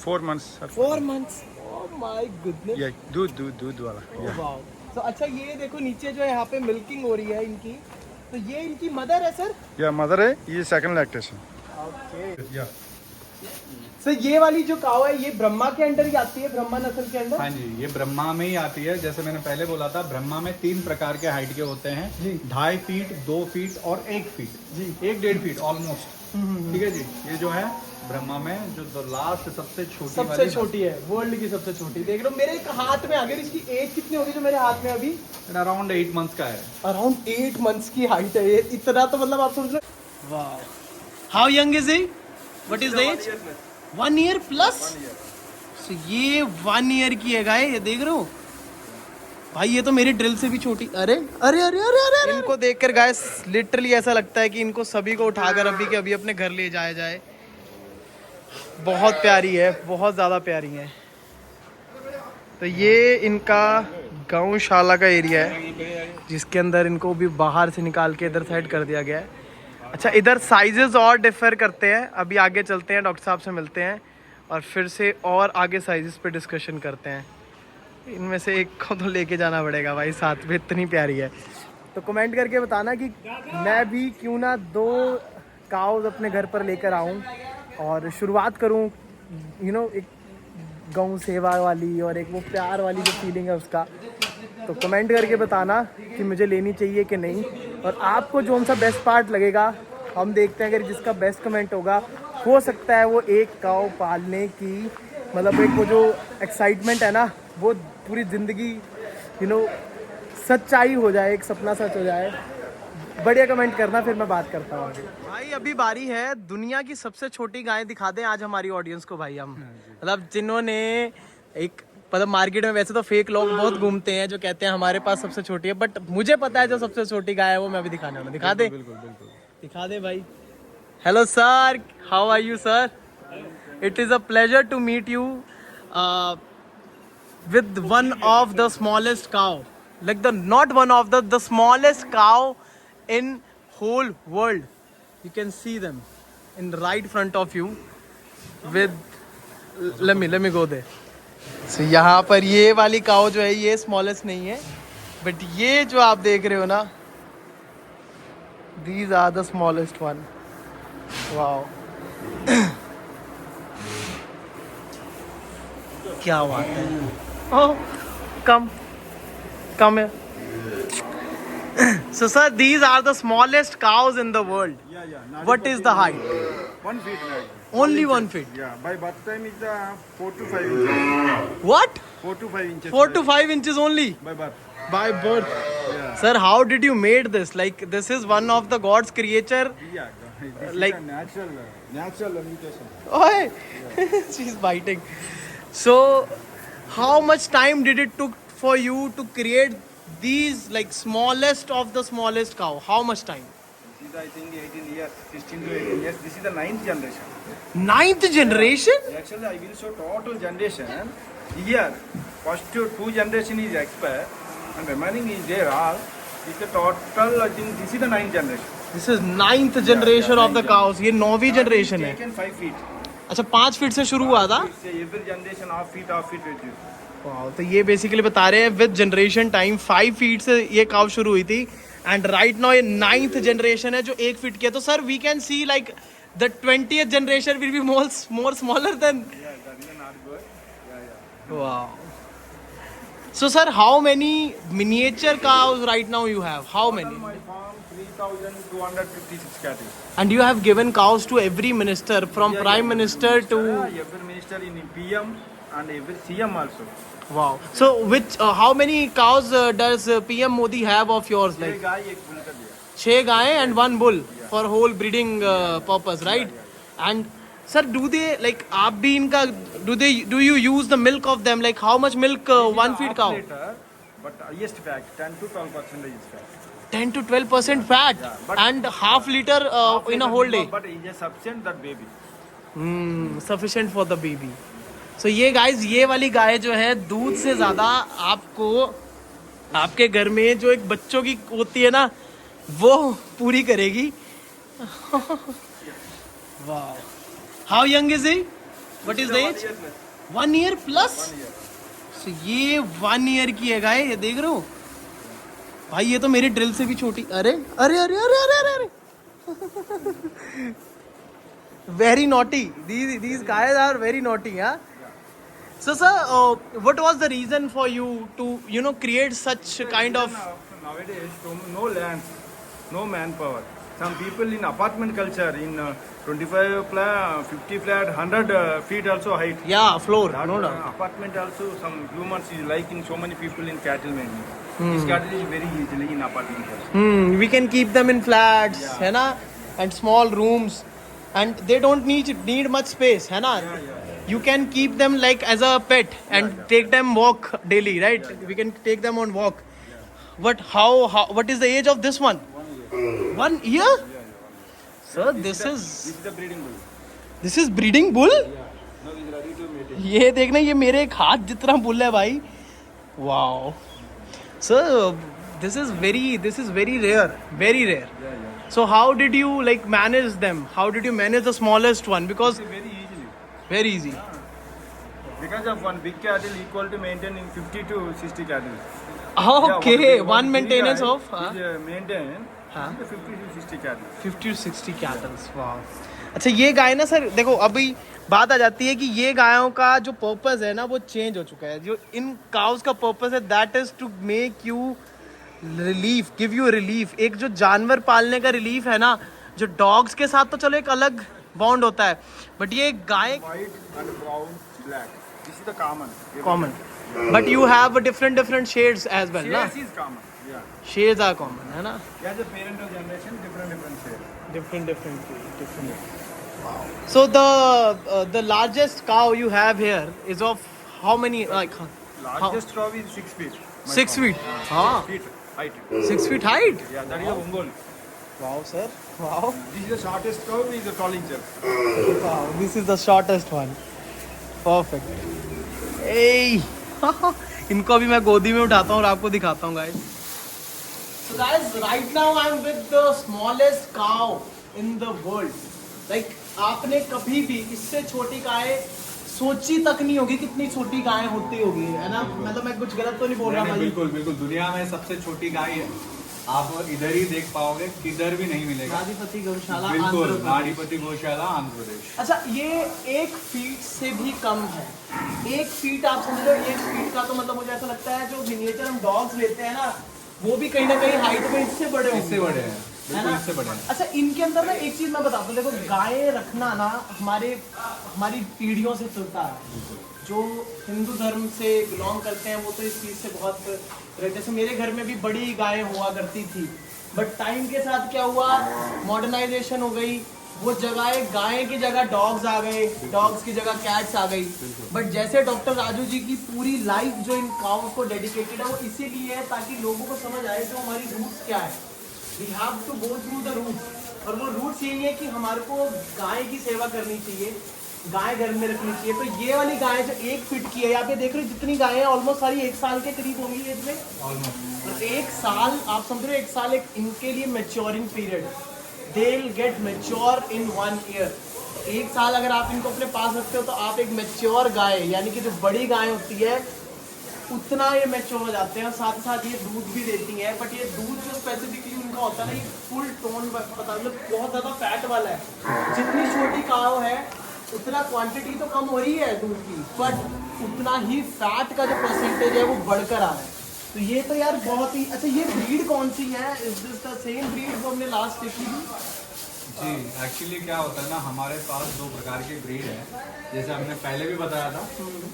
4 months. 4 months. Oh my goodness. Yeah, दूध वाला. Yeah. Wow. तो अच्छा ये देखो नीचे जो है यहाँ पे मिल्किंग हो रही है इनकी, तो ये इनकी मदर है सर? Yeah, mother है, ये second lactation. Okay. Yeah. Sir ये वाली जो काव है ये ब्रह्मा के अंडर ही आती है, ब्रह्मा नस्ल के अंडर? हाँ जी, ये ब्रह्मा में ही आती है। जैसे मैंने पहले बोला था, ब्रह्मा में 3 प्रकार के हाइट के होते हैं जी. 2.5 फीट, 2 फीट और 1 फीट जी. 1-1.5 फीट ऑलमोस्ट। ठीक है जी। ये जो है ब्रह्मा में जो लास्ट सबसे छोटी है, वर्ल्ड की सबसे छोटी। देख लो मेरे एक हाथ में, अगर इसकी एज कितनी होगी जो मेरे हाथ में अभी? अराउंड 8 मंथ्स का है। अराउंड 8 मंथ्स की हाइट है ये। इतना तो मतलब आप समझ लो। वाह. How young is he? What is the age? 1 year plus. So, ये 1 ईयर की है गाय, ये देख रहे हो भाई, ये तो मेरी ड्रिल से भी छोटी। अरे अरे अरे अरे अरे इनको देखकर गाय लिटरली ऐसा लगता है कि इनको सभी को उठाकर अभी के अभी अपने घर ले जाया जाए। बहुत प्यारी है, बहुत ज़्यादा प्यारी है। तो ये इनका गौशाला का एरिया है जिसके अंदर इनको भी बाहर से निकाल के इधर साइड कर दिया गया है। अच्छा, इधर साइजेस और डिफर करते हैं। अभी आगे चलते हैं, डॉक्टर साहब से मिलते हैं और फिर से और आगे साइजेस पे डिस्कशन करते हैं। इनमें से एक को तो लेके जाना पड़ेगा भाई साथ में, इतनी प्यारी है। तो कमेंट करके बताना कि मैं भी क्यों ना 2 काउज अपने घर पर लेकर आऊँ और शुरुआत करूँ एक गौ सेवा वाली और एक वो प्यार वाली जो फीलिंग है उसका। तो कमेंट करके बताना कि मुझे लेनी चाहिए कि नहीं, और आपको जो सा बेस्ट पार्ट लगेगा हम देखते हैं। अगर जिसका बेस्ट कमेंट होगा, हो सकता है वो एक काऊ पालने की मतलब एक वो जो एक्साइटमेंट है ना, वो पूरी ज़िंदगी सच्चाई हो जाए, एक सपना सच हो जाए। बढ़िया कमेंट करना, फिर मैं बात करता हूँ आगे। भाई अभी बारी है दुनिया की सबसे छोटी गाय दिखा दें आज हमारी ऑडियंस को भाई। हम मतलब जिन्होंने एक मतलब मार्केट में वैसे तो फेक लोग बहुत घूमते हैं जो कहते हैं हमारे पास सबसे छोटी है, बट मुझे पता है जो सबसे छोटी गाय है वो मैं भी दिखाने वाला। दिखा दे, दिखा दे भाई। Hello sir, how are you sir? It is a pleasure to meet you with one of the smallest cow, like not one of the smallest cow in whole world. You can see them in right front of you with let me go there. So यहाँ पर ये वाली काव जो है ये smallest नहीं है, बट ये जो आप देख रहे हो ना, these are the smallest one. Wow. क्या बात है। Oh, come here. So sir, these are the smallest cows in the world. Yeah. What is the height? 1 feet. Only 1 feet. Yeah, by birth time is 4 to 5 inches. What? 4 to 5 inches. 4 to 5 inches only? By birth. By birth. Yeah. Sir, how did you made this? Like this is one of the God's creature. Yeah. This Like- is a natural mutation. Oh, she's biting. So, how much time did it took for you to create these like smallest of the smallest cow? How much time? This is I think 18 years, 16 to 18 years. This is the 9th generation. 9th generation? Actually, I will show total generation. Here, first 2 generation is expert and remaining is there all. It's the total, I think this is the 9th generation. This is 9th generation of the cows. ये 9वीं generation है। Taken 5 feet. अच्छा 5 feet से शुरू हुआ था। It's every generation half feet reduce. वाह, तो ये बेसिकली बता रहे हैं विद जनरेशन टाइम 5 फीट से ये काव शुरू हुई थी एंड राइट नाउ ये 9th जनरेशन है जो 1 फीट की है। तो sir we can see like the 20th generation will be more smaller than. Yeah, that is not good. Yeah. वाह. So sir, how many miniature cows right now you have? How many? My farm 3,256 cattle. And you have given cows to every minister from Prime Minister to Every minister in PM and every CM also. wow. So which how many cows does PM Modi have of yours? एक Like गाय एक bull कर दिया. 6 गाय and 1 bull for whole breeding purpose, right? And sir, do they like आप भी इनका do you use the milk of them? Like how much milk 1 feed cow? Liter, but highest fat 10 to 12% is fat. 10 to 12% fat but- and half liter in a whole day. But it is sufficient that baby. Sufficient for the baby. So ये guys ये वाली गाय जो है दूध से ज़्यादा आपको आपके घर में जो एक बच्चों की होती है ना वो पूरी करेगी। वाह. How young is he? What is the age? 1 year plus. 1 year. So ये 1 year की है गाय, ये देख रहे हो भाई, ये तो मेरी ड्रिल से भी छोटी। अरे अरे अरे अरे अरे अरे अरे very naughty, these guys are very naughty, yeah. So sir, what was the reason for you to create such kind of Nowadays, no land, no manpower. Some people in apartment culture, in 25 flat, 50 flat, 100 feet also height. floor, That, no apartment also, some humans is liking so many people in cattle mainly. This cattle is very easily in apartment also. we can keep them in flats, Yeah. है ना, and small rooms, and they don't need much space, है ना. You can keep them like as a pet and take them walk daily, right? We can take them on walk. But how what is the age of this one? 1 year? Sir, this is This is the breeding bull. this is breeding bull? Now is ready to mate. ये देखना, ये मेरे एक हाथ जितना bull है भाई. Wow. Sir, this is very rare, very rare. So how did you like manage them? How did you manage the smallest one? Because Very easily. very easy. Because of one big cattle equal to maintaining 50 to 60 cattle. Okay, one maintenance of maintain हाँ. 50 to 60 cattle. 50 to 60 cattle. Wow. अच्छा, ये गाय ना sir देखो, अभी बात आ जाती है कि ये गायों का जो पर्पस है ना वो चेंज हो चुका है. जो इन काउस का पर्पस है that is to make you relief, give you relief. एक जो जानवर पालने का रिलीफ है ना, जो डॉग्स के साथ तो चलो एक अलग बॉन्ड होता है, बट ये गाय White and brown, black. This is the common. Common, but you have different shades as well ना. Shades is common. Yeah. Shades are common, है ना. As a parental generation, different shade. Different. Wow. So the largest cow you have here is of how many, like Largest cow is 6 feet. my 6 farm. feet. Yeah, हाँ. 6 feet height. 6 feet height. Yeah, that is a Ongol. Wow, sir. Wow. This is the shortest cow is the tall incher. Wow. This is the shortest one. Perfect. Hey. इनको अभी मैं गोदी में उठाता हूँ और आपको दिखाता हूँ guys. So guys, right now I'm with the smallest cow in the world. Like आपने कभी भी इससे छोटी गाय सोची तक नहीं होगी कितनी छोटी गाय होती होगी, है ना. मतलब मैं कुछ गलत तो नहीं बोल रहा नहीं, भाई. बिल्कुल बिल्कुल, दुनिया में सबसे छोटी गाय है, आप इधर ही देख पाओगे, किधर भी नहीं मिलेगा. नाडीपति गौशाला, बिल्कुल, आंध्र प्रदेश. नाडीपति गौशाला, आंध्र प्रदेश. अच्छा, ये 1 फीट से भी कम है. 1 फीट आप समझ लो, 1 फीट का तो मतलब मुझे ऐसा लगता है जो मिनिएचर हम डॉग्स लेते हैं ना, वो भी कहीं ना कहीं हाइट में इससे बड़े होंगे. इससे बड़े हैं, है बिल्कुल ना? इससे बड़े हैं. अच्छा, इनके अंदर ना एक चीज मैं बताता हूँ. देखो, गाय रखना ना हमारी पीढ़ियों से चलता है. जो हिंदू धर्म से बिलोंग करते हैं वो तो इस चीज से बहुत, जैसे मेरे घर में भी बड़ी गाय हुआ करती थी, बट टाइम के साथ क्या हुआ, मॉडर्नाइजेशन हो गई. वो जगह गाय की जगह डॉग्स आ गए, डॉग्स की जगह कैट्स आ गई. बट जैसे डॉक्टर राजू जी की पूरी लाइफ जो इन काउस को डेडिकेटेड है, वो इसीलिए है ताकि लोगों को समझ आए जो हमारी रूट्स क्या है. We have to go through the roots. और वो रूट्स यही है कि हमारे को गाय की सेवा करनी चाहिए, गाय घर में रखनी चाहिए. तो ये वाली गाय जो 1 फीट की है, यहाँ पे देख रहे हो जितनी गाय है ऑलमोस्ट सारी 1 साल के करीब होंगी एज में. और 1 साल आप समझ रहे हो, 1 साल एक इनके लिए maturing period. They will get mature in 1 year. 1 साल अगर आप इनको अपने पास रखते हो तो आप एक मैच्योर गाय, यानी कि जो बड़ी गाय होती है उतना ये मैच्योर हो जाते हैं. साथ ही साथ ये दूध भी देती है, बट ये दूध जो स्पेसिफिकली उनका होता है ना, ये फुल टोन पता, मतलब बहुत ज़्यादा फैट वाला है. जितनी छोटी काव है उतना क्वांटिटी तो कम हो रही है दूध की, बट उतना ही फैट का जो परसेंटेज है वो बढ़कर आ रहा है. तो ये तो यार बहुत ही अच्छा. ये ब्रीड कौन सी है? Is this the same breed जो हमने लास्ट देखी थी? जी, एक्चुअली क्या होता है ना, हमारे पास 2 प्रकार के ब्रीड है. जैसे हमने पहले भी बताया था,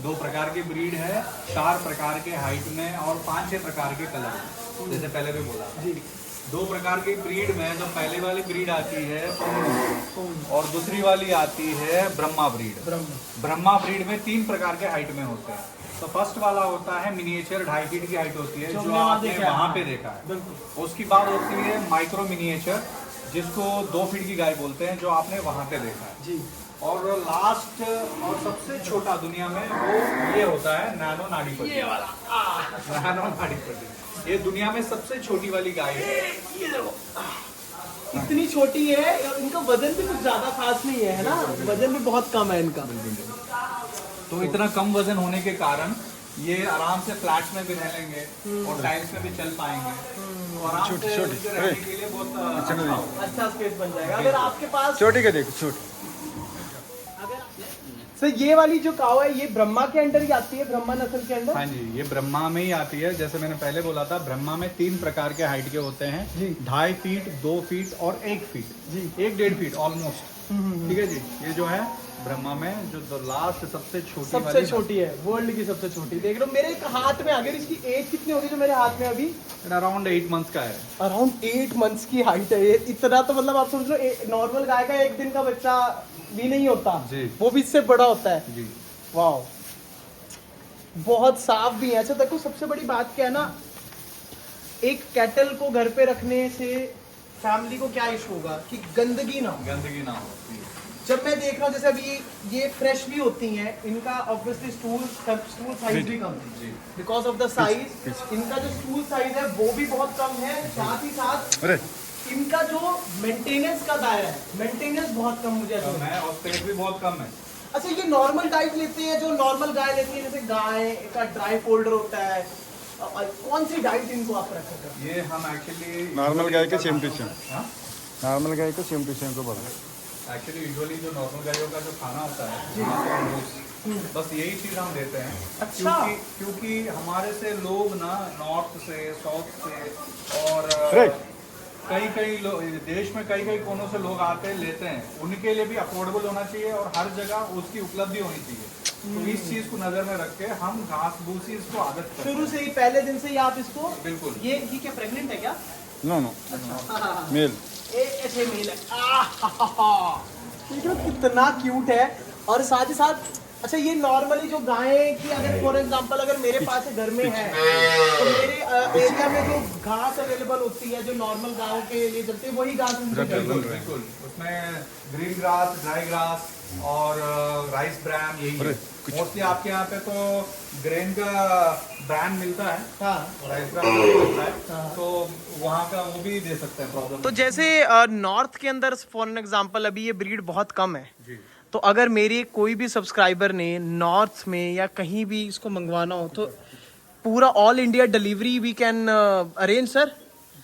2 प्रकार की ब्रीड है, 4 प्रकार के हाइट में और 5-6 प्रकार के कलर में. जैसे पहले भी बोला था, 2 प्रकार की ब्रीड में जो पहले वाली ब्रीड आती है और दूसरी वाली आती है ब्रह्मा ब्रीड. ब्रह्मा ब्रीड में 3 प्रकार के हाइट में होते हैं. तो फर्स्ट वाला होता है मिनिएचर, 2.5 फीट की हाइट होती है, जो आपने वहाँ पे देखा है. उसकी बात होती है माइक्रो मिनिएचर, जिसको 2 फीट की गाय बोलते हैं, जो आपने वहाँ पे देखा है जी. और लास्ट और सबसे छोटा दुनिया में वो ये होता है नैनो नाडीपति. ये वाला नैनो नाडीपति, ये दुनिया में सबसे छोटी वाली गाय है. ये देखो, इतनी छोटी है. इनका वजन भी कुछ ज्यादा खास नहीं है ना, वजन भी बहुत कम है इनका. तो इतना कम वजन होने के कारण ये आराम से फ्लैट्स में भी रह लेंगे और टाइल्स में भी चल पाएंगे। तो आराम छोटी- से छोटी, उनके रहने के लिए बहुत अच्छा होगा। अच्छा स्पेस बन जाएगा। अगर आपके पास छोटी का देखो, छोटी। सर ये वाली जो काऊ है ये ब्रह्मा के अंडर ही आती है, ब्रह्मा नस्ल के अंडर? हाँ जी, ये ब्रह्मा में ही आती है। जैसे मैंने पहले बोला था, ब्रह्मा में 3 प्रकार के हाइट के होते हैं जी। 2.5 फीट, 2 फीट और 1 फीट जी। 1-1.5 फीट ऑलमोस्ट। ठीक है जी। ये जो है ब्रह्मा में जो लास्ट सबसे छोटी सबसे छोटी है, वर्ल्ड की सबसे छोटी। देख लो मेरे एक हाथ में, अगर इसकी एज कितनी होगी जो मेरे हाथ में अभी? अराउंड 8 मंथ्स का है। अराउंड 8 मंथ्स की हाइट है ये। इतना तो मतलब आप समझ लो नॉर्मल गाय का 1 दिन का बच्चा भी नहीं होता जी। वो भी इससे बड़ा होता है। जी। वाह, बहुत साफ भी है। अच्छा देखो सबसे बड़ी बात क्या है ना, एक कैटल को घर पे रखने से फैमिली को क्या इशू होगा कि गंदगी ना हो। गंदगी ना हो। जी। जब मैं देख रहा हूँ जैसे अभी ये फ्रेश भी होती हैं, इनका ऑब्वियसली स्टूल साइज भी कम है जी। Because of the size. इनका जो स्टूल साइज है वो भी बहुत कम है, साथ ही साथ अरे इनका जो मेंटेनेंस का दायरा है, मेंटेनेंस बहुत कम मुझे ऐसा कम लगता है। है और स्पेस भी बहुत कम है। अच्छा ये नॉर्मल डाइट लेते हैं जो नॉर्मल गाय लेती है, जैसे गाय का ड्राई फोल्डर होता है, कौन सी डाइट इनको आप प्रेफर करते हैं? ये हम एक्चुअली नॉर्मल गाय के सेम टू सेम, हाँ? नॉर्मल गाय को सेम टू सेम को बोलो। एक्चुअली यूजुअली जो नॉर्मल गायों का जो खाना होता है बस यही चीज हम देते हैं। अच्छा। क्योंकि हमारे से लोग ना नॉर्थ से, साउथ से और Right. कई लोग देश में कई कोनों से लोग आते हैं, लेते हैं। उनके लिए भी अफोर्डेबल होना चाहिए और हर जगह उसकी उपलब्धि होनी चाहिए। तो इस चीज को नजर में रख के हम घास भूसी इसको आदत करते हैं। शुरू से ही पहले दिन से ही आप इसको? बिल्कुल। ये क्या प्रेग्नेंट है क्या? No no, male. ऐसे मेल है। देखो कितना क्यूट है। और साथ ही साथ अच्छा ये नॉर्मली जो गायें की अगर फॉर एग्जांपल अगर मेरे पास घर में है तो मेरे एरिया में जो घास अवेलेबल होती है जो नॉर्मल गायों के लिए चलती है वही घास उनसे बिल्कुल बिल्कुल। उसमें ग्रीन ग्रास, ड्राई ग्रास और राइस ब्रांड यही है। मोस्टली आपके यहाँ पे तो ग्रेन का ब्रांड मिलता है। हाँ। राइस ब्रांड मिलता है। तो वहाँ का वो भी दे सकते हैं प्रॉब्लम। तो जैसे नॉर्थ के अंदर फॉर एग्जांपल अभी ये ब्रीड बहुत कम है, जी। तो अगर मेरे कोई भी सब्सक्राइबर ने नॉर्थ में या कहीं भी इसको मंगवाना हो तो पूरा all India delivery we can arrange sir?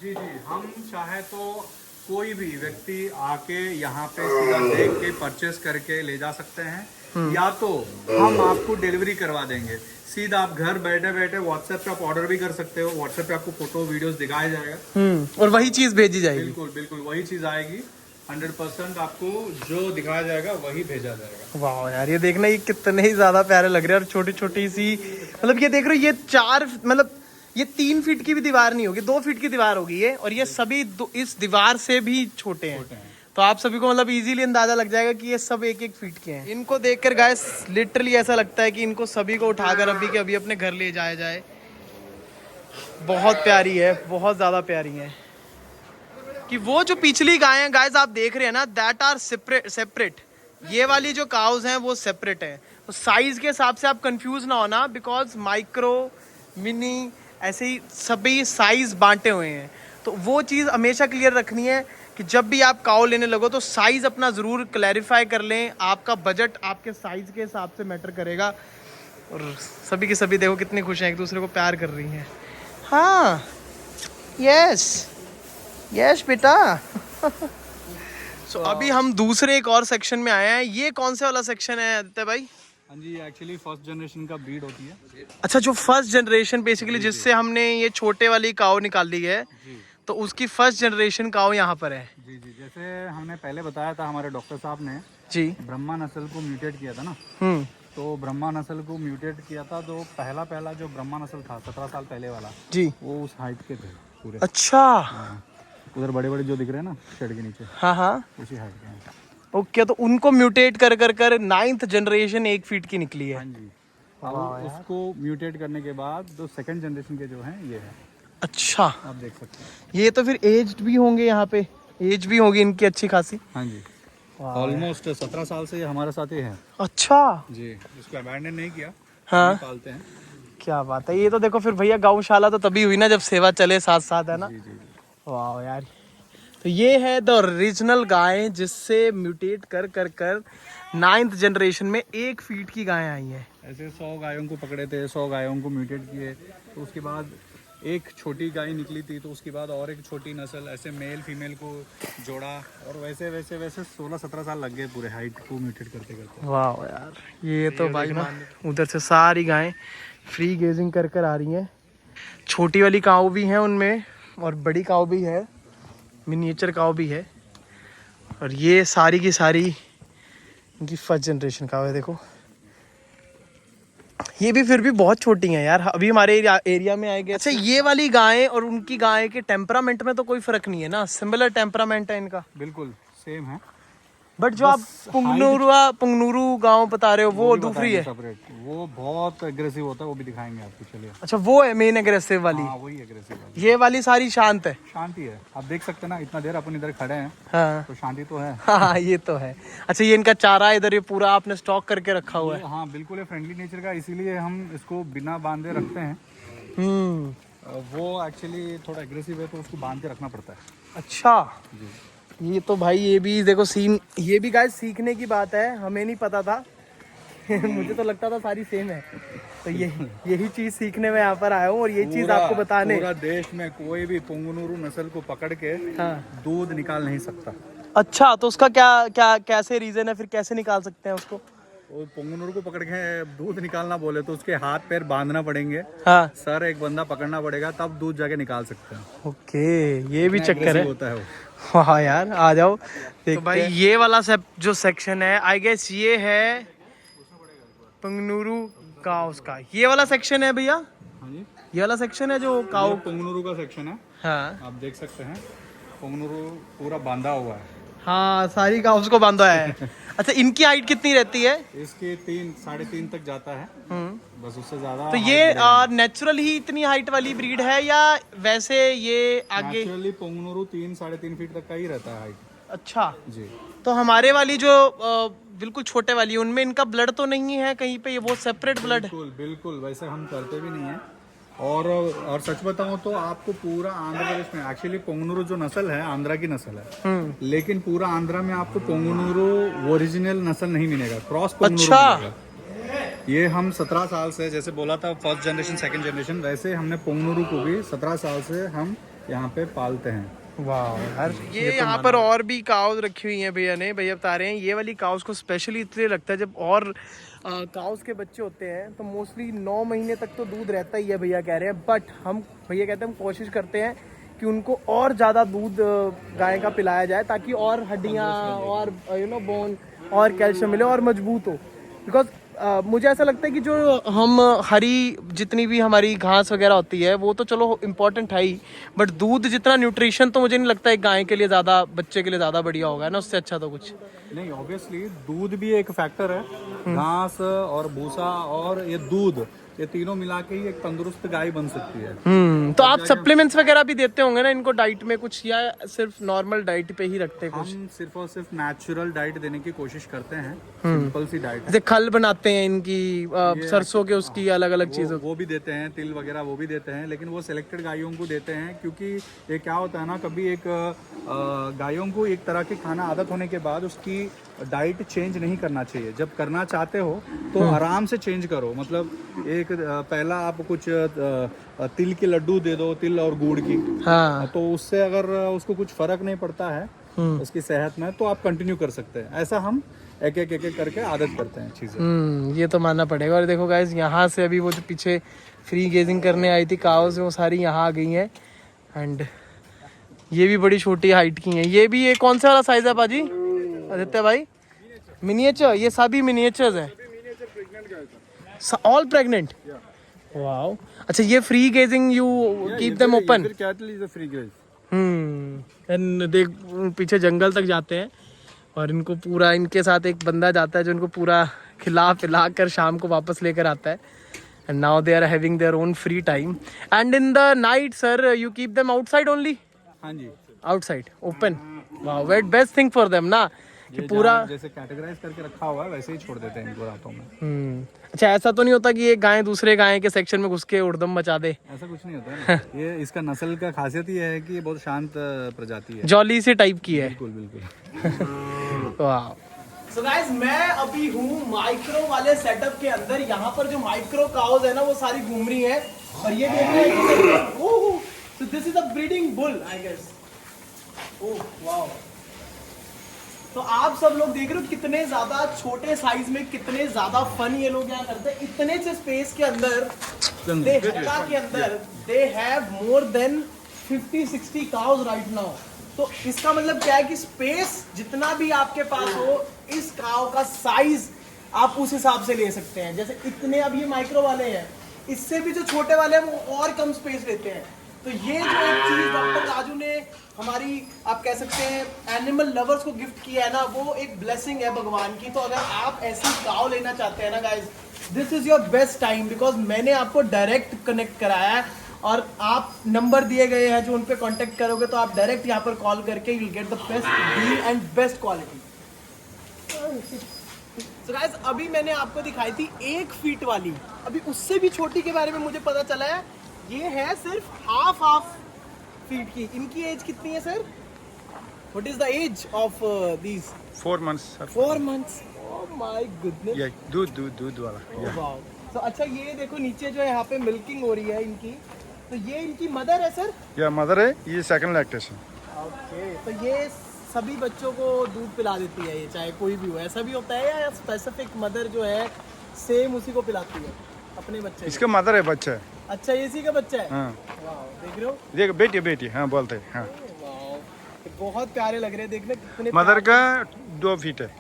जी जी, हम चाहे तो कोई भी व्यक्ति आके यहाँ पे सीधा देख के परचेस करके ले जा सकते हैं, या तो हम आपको डिलीवरी करवा देंगे। सीधा आप घर बैठे बैठे व्हाट्सएप पे आप ऑर्डर भी कर सकते हो। व्हाट्सएप पे आपको फोटो वीडियोस दिखाया जाएगा और वही चीज भेजी जाएगी। बिल्कुल बिल्कुल वही चीज आएगी। 100% आपको जो दिखाया जाएगा वही भेजा जाएगा। वाह यार ये देखना, ये कितने ही ज्यादा प्यारे लग रहे हैं। और छोटी छोटी सी मतलब ये देख रहे हो, ये 4 मतलब ये 3 फीट की भी दीवार नहीं होगी, 2 फीट की दीवार होगी ये। और ये सभी इस दीवार से भी छोटे हैं। तो आप सभी को मतलब इजीली अंदाजा लग जाएगा कि ये सब 1-1 फीट के हैं। इनको देखकर गाइस लिटरली ऐसा लगता है कि इनको सभी को उठाकर अभी के अभी अपने घर ले जाया जाए। बहुत प्यारी है, बहुत ज्यादा प्यारी है। कि वो जो पिछली गाय हैं गाइस आप देख रहे हैं ना, दैट आर सेपरेट। ये वाली जो काउज हैं वो सेपरेट है। तो साइज के हिसाब से आप कंफ्यूज ना होना, बिकॉज माइक्रो, मिनी ऐसे ही सभी साइज बांटे हुए हैं। तो वो चीज़ हमेशा क्लियर रखनी है कि जब भी आप काऊ लेने लगो तो साइज अपना ज़रूर क्लैरिफाई कर लें। आपका बजट आपके साइज के हिसाब से मैटर करेगा। और सभी के सभी देखो कितनी खुश हैं, एक दूसरे को प्यार कर रही हैं। हाँ यस यस बेटा। अभी हम दूसरे एक और सेक्शन में आए हैं। ये कौन से वाला सेक्शन है आदित्य भाई? हाँ जी, एक्चुअली फर्स्ट जनरेशन का ब्रीड होती है। अच्छा, जो फर्स्ट जनरेशन बेसिकली जिससे हमने ये छोटे वाली काऊ निकाली है, तो उसकी फर्स्ट जनरेशन काऊ यहाँ पर है। जी जी, जैसे हमने पहले बताया था, हमारे डॉक्टर साहब ने जी ब्रह्मा नस्ल को म्यूटेट किया था ना। तो ब्रह्मा नस्ल को म्यूटेट किया था, तो पहला जो ब्रह्मा नस्ल था 17 साल पहले वाला जी, वो उस हाइट के थे पूरे। अच्छा उधर बड़े बड़े जो दिख रहे हैं ना शेड के नीचे, हाँ हाँ उसी हाइट के हैं। ओके। तो उनको म्यूटेट कर कर कर 9th जनरेशन 1 फीट की निकली है। हाँ जी। अब उसको म्यूटेट करने के बाद जो सेकंड जनरेशन के जो हैं ये है, अच्छा आप देख सकते हैं। ये तो फिर एज्ड भी होंगे, यहाँ पे एज भी होगी इनकी अच्छी खासी। हाँ जी, ऑलमोस्ट 17 साल से ये हमारे साथ ही है। अच्छा जी, इसको अबैंडन नहीं किया, हाँ पालते हैं। क्या बात है। ये तो देखो फिर भैया गौशाला तो तभी हुई ना जब सेवा चले साथ साथ, है ना। जी जी। वाह यार, तो ये है द ओरिजिनल गाय जिससे म्यूटेट कर कर कर 9th जनरेशन में 1 फीट की गाय आई है। ऐसे 100 गायों को पकड़े थे, 100 गायों को म्यूटेट किए, तो उसके बाद एक छोटी गाय निकली थी, तो उसके बाद और एक छोटी नस्ल, ऐसे मेल फीमेल को जोड़ा, और वैसे वैसे वैसे 16-17 साल लग गए पूरे हाइट को म्यूटेट करते करते। वाह यार, ये तो भाई उधर से सारी गायें फ्री गेजिंग कर कर आ रही हैं। छोटी वाली काऊ भी है उनमें और बड़ी काऊ भी है, मिनिएचर काऊ भी है, और ये सारी की सारी इनकी फर्स्ट जनरेशन काऊ है। देखो ये भी फिर भी बहुत छोटी हैं यार, अभी हमारे एरिया में आएंगे। अच्छा, ये वाली गायें और उनकी गाय के टेम्परामेंट में तो कोई फर्क नहीं है ना, सिमिलर टेम्परामेंट है इनका? बिल्कुल सेम है, बट जो आप पुंगनुरू गांव बता रहे हो वो दूसरी है। सेपरेट, वो बहुत एग्रेसिव होता है, वो भी दिखाएंगे आपको, चलिए। अच्छा, वो है मेन एग्रेसिव वाली? हाँ, वही एग्रेसिव वाली। ये वाली सारी शांत है? शांति है, आप देख सकते हैं ना, इतना देर अपन इधर खड़े हैं। हाँ, तो शांति तो है। हाँ ये तो है। अच्छा, ये इनका चारा इधर ये पूरा आपने स्टॉक करके रखा हुआ है? हाँ बिल्कुल, ये फ्रेंडली नेचर का, इसीलिए हम इसको बिना बांधे रखते हैं। वो एक्चुअली थोड़ा एग्रेसिव है, तो उसको बांध के रखना पड़ता है। अच्छा जी। ये तो भाई ये भी देखो सीन, ये भी गाइस सीखने की बात है, हमें नहीं पता था मुझे तो लगता था सारी सेम है, तो यही चीज सीखने में यहाँ पर आया हूँ और ये चीज आपको बताने। पूरा देश में कोई भी पुंगनुरू नस्ल को पकड़ के दूध निकाल नहीं सकता। अच्छा, तो उसका क्या कैसे रीजन है फिर, कैसे निकाल सकते हैं उसको? वो पुंगनुरू को पकड़ के दूध निकालना बोले तो उसके हाथ पैर बांधना पड़ेंगे। हाँ, सर एक बंदा पकड़ना पड़ेगा, तब दूध जाके निकाल सकते हैं। ओके, ये भी चक्कर है। होता है वो। हाँ यार, आ जाओ। तो भाई ये वाला जो सेक्शन है, आई गेस ये है पुंगनुरू काउस का, ये वाला सेक्शन है भैया? हाँ जी, ये वाला सेक्शन है जो काउ पुंगनुरू का सेक्शन है। हाँ, आप देख सकते हैं पुंगनुरू पूरा बांधा हुआ है। हाँ, सारी काउस को बांधा है। अच्छा, इनकी हाइट कितनी रहती है? इसकी 3-3.5 तक जाता है, बस उससे ज्यादा। तो ये नेचुरल ही इतनी हाइट वाली ब्रीड है या वैसे ये आगे? नेचुरली पुंगनुरू 3-3.5 फीट तक का ही रहता है हाइट। अच्छा जी। तो हमारे वाली जो बिल्कुल छोटे वाली, उनमें इनका ब्लड तो नहीं है कहीं पे, ये वो सेपरेट ब्लड है? बिल्कुल बिल्कुल, वैसे हम करते भी नहीं है। और सच बताऊं तो आपको पूरा आंध्र प्रदेश में, एक्चुअली पुंगनुरू जो नस्ल है आंध्रा की नस्ल है, लेकिन पूरा आंध्रा में आपको पुंगनुरू ओरिजिनल नस्ल नहीं मिलेगा, क्रॉस पुंगनुरू मिलेगा। ये हम 17 साल से, जैसे बोला था फर्स्ट जनरेशन सेकंड जनरेशन, वैसे हमने पुंगनुरू को भी 17 साल से हम यहाँ पे पालते हैं। वाह यार, ये यहाँ पर और भी काउस रखी हुई हैं भैया ने, भैया बता रहे हैं ये वाली काउस को स्पेशली इसलिए लगता है जब और काउस के बच्चे होते हैं तो मोस्टली 9 महीने तक तो दूध रहता ही है, भैया कह रहे हैं। बट हम भैया कहते हैं हम कोशिश करते हैं कि उनको और ज़्यादा दूध गाय का पिलाया जाए ताकि और हड्डियाँ और बोन और कैल्शियम मिले और मजबूत हो। बिकॉज मुझे ऐसा लगता है कि जो हम हरी जितनी भी हमारी घास वगैरह होती है वो तो चलो इम्पोर्टेंट है ही, बट दूध जितना न्यूट्रिशन तो मुझे नहीं लगता है गाय के लिए ज़्यादा, बच्चे के लिए ज़्यादा बढ़िया होगा ना, उससे अच्छा तो कुछ नहीं। ऑब्वियसली दूध भी एक फैक्टर है, घास और भूसा और ये दूध, ये तीनों मिला के ही एक तंदुरुस्त गाय बन सकती है। तो आप सप्लीमेंट्स वगैरह भी देते होंगे ना इनको डाइट में कुछ, या सिर्फ नॉर्मल डाइट पे ही रखते हैं? हम सिर्फ और सिर्फ नेचुरल डाइट देने की कोशिश करते हैं, सिंपल सी डाइट। जैसे खल बनाते हैं इनकी सरसों के, उसकी अलग अलग चीजों, वो भी देते हैं, तिल वगैरह वो भी देते हैं, लेकिन वो सिलेक्टेड गायों को देते हैं, क्योंकि ये क्या होता है ना, कभी एक गायों को एक तरह के खाना आदत होने के बाद उसकी डाइट चेंज नहीं करना चाहिए। जब करना चाहते हो तो आराम से चेंज करो, मतलब एक पहला आप कुछ तिल के लड्डू दे दो, तिल और गुड़ की, हाँ, तो उससे अगर उसको कुछ फर्क नहीं पड़ता है उसकी सेहत में, तो आप कंटिन्यू कर सकते हैं। ऐसा हम एक एक करके आदत करते हैं चीजें। ये तो मानना पड़ेगा। और देखो गाइस, यहाँ से अभी वो जो पीछे फ्री गेजिंग करने आई थी काउस, वो सारी यहाँ आ गई हैं। एंड ये भी बड़ी छोटी हाइट की हैं। ये भी, ये कौन सा वाला साइज है पाजी आदित्य भाई? मिनिएचर, ये सभी मिनिएचर्स हैं, ऑल प्रेग्नेंट? वाओ। अच्छा, ये free grazing you keep them open? Cattle is a free graze. And देख पीछे जंगल तक जाते हैं और इनको पूरा, इनके साथ एक बंदा जाता है जो इनको पूरा खिला पिला कर शाम को वापस लेकर आता है। And now they are having their own free time. And in the night sir you keep them outside only? हाँ जी, outside open. Wow, wait best thing for them ना, कि पूरा जैसे कैटेगराइज करके रखा हुआ है वैसे ही छोड़ देते हैं इनको रातों में। अच्छा, ऐसा तो नहीं होता कि एक गाय दूसरे गाय के सेक्शन में घुस के उड़दम मचा दे? ऐसा कुछ नहीं होता है ना। ये इसका नस्ल का खासियत ये है कि ये बहुत शांत प्रजाति है, जॉली सी टाइप की है। बिल्कुल बिल्कुल। वाह, सो गाइस मैं अभी हूँ माइक्रो वाले सेटअप के अंदर। यहाँ पर जो माइक्रो काउज है ना वो सारी घूम रही है और ये देख रहे हैं so this is a breeding bull I guess. Oh wow. तो आप सब लोग देख रहे हो कितने ज्यादा छोटे साइज में कितने ज्यादा फन ये लोग यहाँ करते हैं। इतने से स्पेस के अंदर they have more than 50-60 cows right now. तो इसका मतलब क्या है कि स्पेस जितना भी आपके पास हो इस काव का साइज आप उस हिसाब से ले सकते हैं। जैसे इतने अब ये माइक्रो वाले हैं, इससे भी जो छोटे वाले हैं वो और कम स्पेस लेते हैं। तो ये जो एक चीज डॉक्टर राजू ने हमारी आप कह सकते हैं एनिमल लवर्स को गिफ्ट किया है ना, वो एक ब्लेसिंग है भगवान की। तो अगर आप ऐसी काव लेना चाहते हैं ना guys, this is your best time because मैंने आपको डायरेक्ट कनेक्ट कराया है और आप नंबर दिए गए हैं जो उन पे कांटेक्ट करोगे तो आप डायरेक्ट यहाँ पर कॉल करके you will get the best deal and best quality. So guys अभी मैंने आपको दिखाई थी 1 फीट वाली, अभी उससे भी छोटी के बारे में मुझे पता चला है। ये है सिर्फ हाफ फीट की। इनकी एज कितनी है सर? What is the age of these? 4 months sir. 4 months। Oh my goodness. Yeah, दूध वाला। वाओ। तो अच्छा ये देखो नीचे जो है यहाँ पे मिल्किंग हो रही है इनकी, तो ये इनकी मदर है सर? या मदर है, ये सेकंड लैक्टेशन। ओके। तो ये सभी बच्चों को दूध पिला देती है ये, चाहे कोई भी हो? ऐसा भी होता है या स्पेसिफिक मदर जो है सेम उसी को पिलाती है अपने बच्चे? इसका मदर है, बच्चा है। अच्छा ये इसी का बच्चा है? हाँ। वाओ देख रहे हो? देख बेटी हाँ बोलते हैं हाँ। वाओ बहुत प्यारे लग रहे हैं देखने कितने। मदर का 2 फीट है।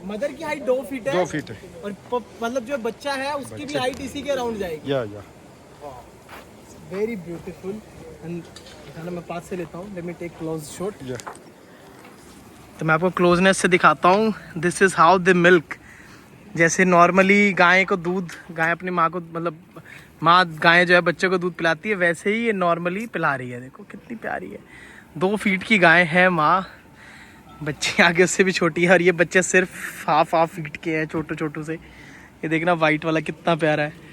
मदर की हाइट 2 फीट है? 2 फीट है। और मतलब जो बच्चा है उसकी भी हाइट इसी के अराउंड जाएगी? या वेरी ब्यूटीफुल। एंड मैं पास से लेता हूँ, let me take close shot. तो मैं आपको क्लोजनेस से दिखाता हूँ। This is how they milk. जैसे नॉर्मली गाय को दूध, गाय अपनी माँ को मतलब माँ गाय जो है बच्चे को दूध पिलाती है, वैसे ही ये नॉर्मली पिला रही है। देखो कितनी प्यारी है। 2 फीट की गाय है माँ, बच्चे आगे उससे भी छोटी है और ये बच्चे सिर्फ हाफ फीट के हैं छोटू से। ये देखना वाइट वाला कितना प्यारा है।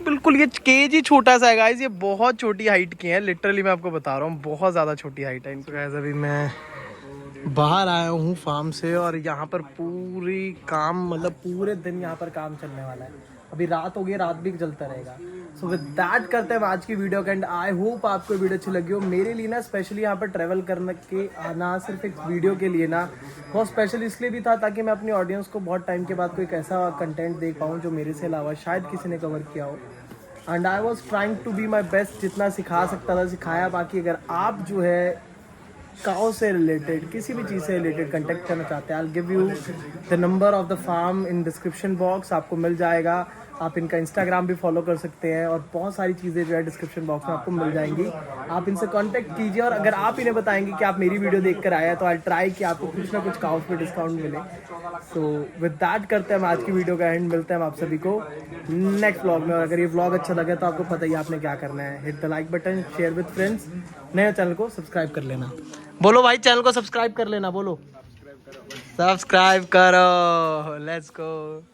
बिल्कुल ये केज ही छोटा सा है गाइस, ये बहुत छोटी हाइट के हैं। लिटरली मैं आपको बता रहा हूँ बहुत ज़्यादा छोटी हाइट है इनको। गाइस अभी मैं बाहर आया हूँ फार्म से और यहाँ पर पूरी काम मतलब पूरे दिन यहाँ पर काम चलने वाला है। अभी रात हो गई, रात भी चलता रहेगा। सो विद दैट करते हैं आज की वीडियो का एंड। आई होप आपको वीडियो अच्छी लगी हो। मेरे लिए ना स्पेशली यहाँ पर ट्रैवल करने के आना सिर्फ एक वीडियो के लिए ना बहुत स्पेशल इसलिए भी था ताकि मैं अपनी ऑडियंस को बहुत टाइम के बाद कोई ऐसा कंटेंट देख पाऊँ जो मेरे से अलावा शायद किसी ने कवर किया हो। And I was trying to be my best, जितना सिखा सकता था सिखाया। बाकी अगर आप जो है काउ से रिलेटेड किसी भी चीज़ से रिलेटेड कंटेक्ट करना चाहते हैं, I give you the number of the farm in description box, आपको मिल जाएगा। आप इनका इंस्टाग्राम भी फॉलो कर सकते हैं और बहुत सारी चीज़ें जो है डिस्क्रिप्शन बॉक्स में आपको मिल जाएंगी। आप इनसे कांटेक्ट कीजिए और अगर आप इन्हें बताएंगे कि आप मेरी वीडियो देख कर आए हैं तो आई ट्राई कि आपको कुछ ना कुछ काउस पे डिस्काउंट मिले। सो विद दैट करते हैं हम आज की वीडियो का एंड। मिलते हैं हम आप सभी को नेक्स्ट व्लॉग में। और अगर ये व्लॉग अच्छा लगे तो आपको पता ही आपने क्या करना है, hit the like button, share with friends, नए चैनल को सब्सक्राइब कर लेना। बोलो भाई चैनल को सब्सक्राइब कर लेना, बोलो सब्सक्राइब करो। Let's go.